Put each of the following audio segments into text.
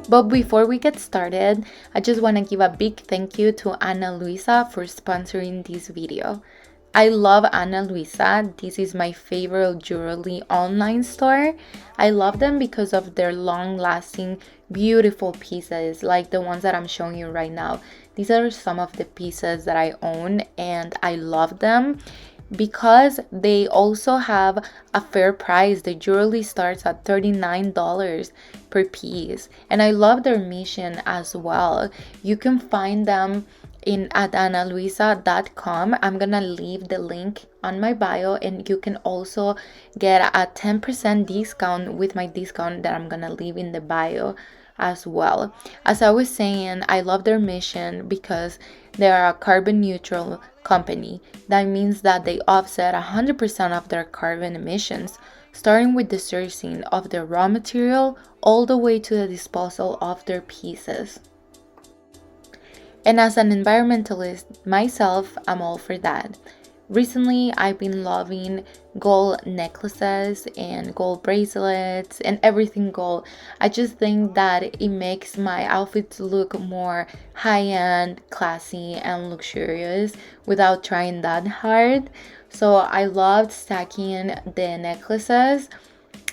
But before we get started, I just want to give a big thank you to Ana Luisa for sponsoring this video. I love Ana Luisa. This is my favorite jewelry online store. I love them because of their long-lasting, beautiful pieces, like the ones that I'm showing you right now. These are some of the pieces that I own and I love them because they also have a fair price. The jewelry starts at $39 per piece, and I love their mission as well. You can find them at analuisa.com. I'm gonna leave the link on my bio, and you can also get a 10% discount with my discount that I'm gonna leave in the bio as well. As I was saying, I love their mission because they are a carbon neutral company. That means that they offset 100% of their carbon emissions, starting with the sourcing of their raw material all the way to the disposal of their pieces. And as an environmentalist myself, I'm all for that. Recently, I've been loving gold necklaces and gold bracelets and everything gold. I just think that it makes my outfits look more high-end, classy, and luxurious without trying that hard. So I loved stacking the necklaces,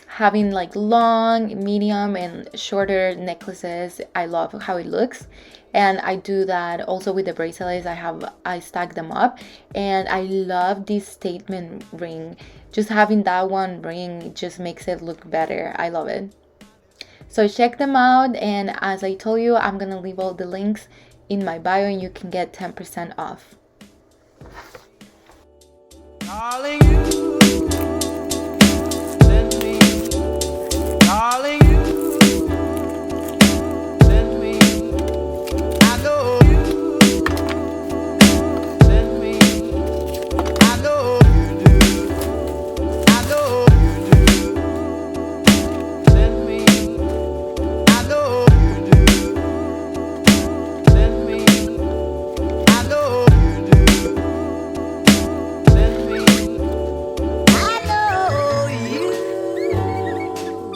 having like long, medium, and shorter necklaces. I love how it looks. And I do that also with the bracelets. I stack them up, and I love this statement ring. Just having that one ring just makes it look better. I love it. So check them out, and as I told you, I'm gonna leave all the links in my bio and you can get 10% off. Calling you, send me, calling you.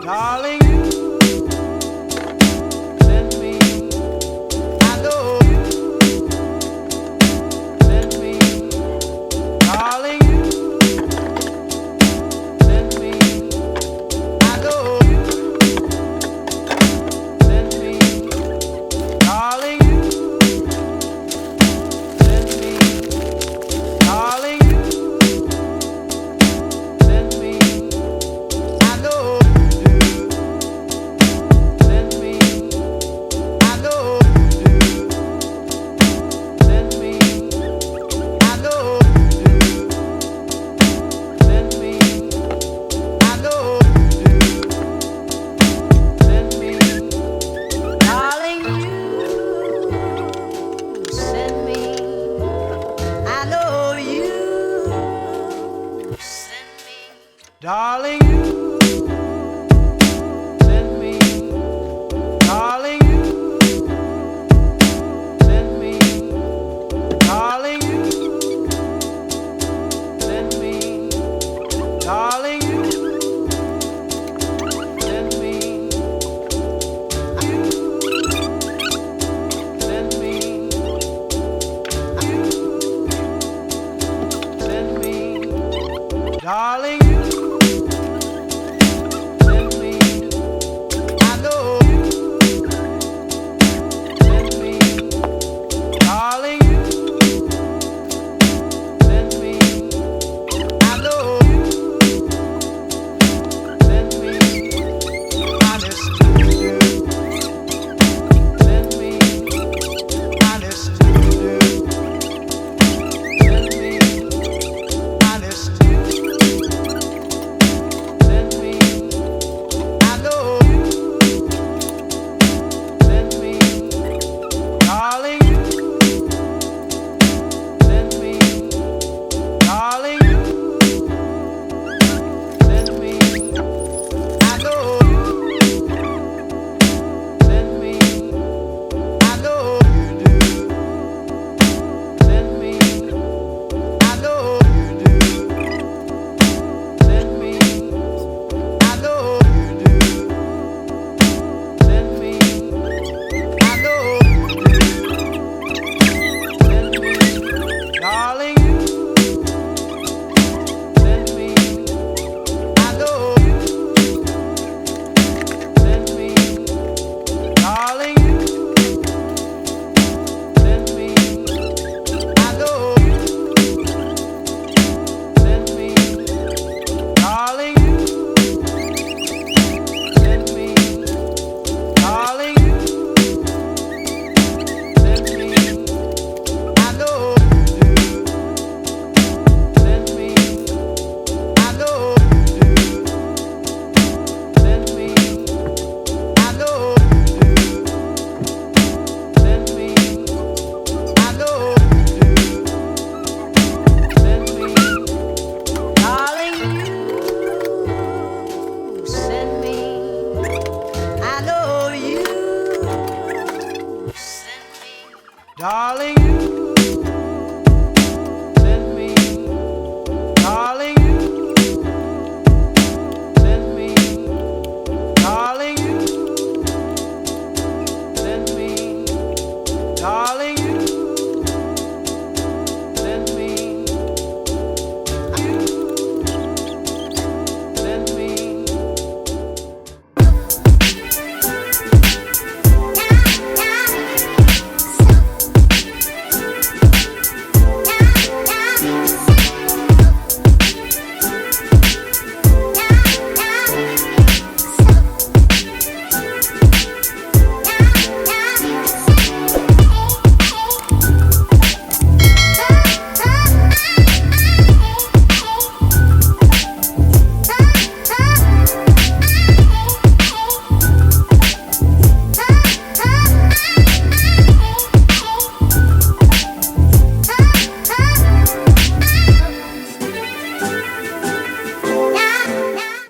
Darling, Darling, you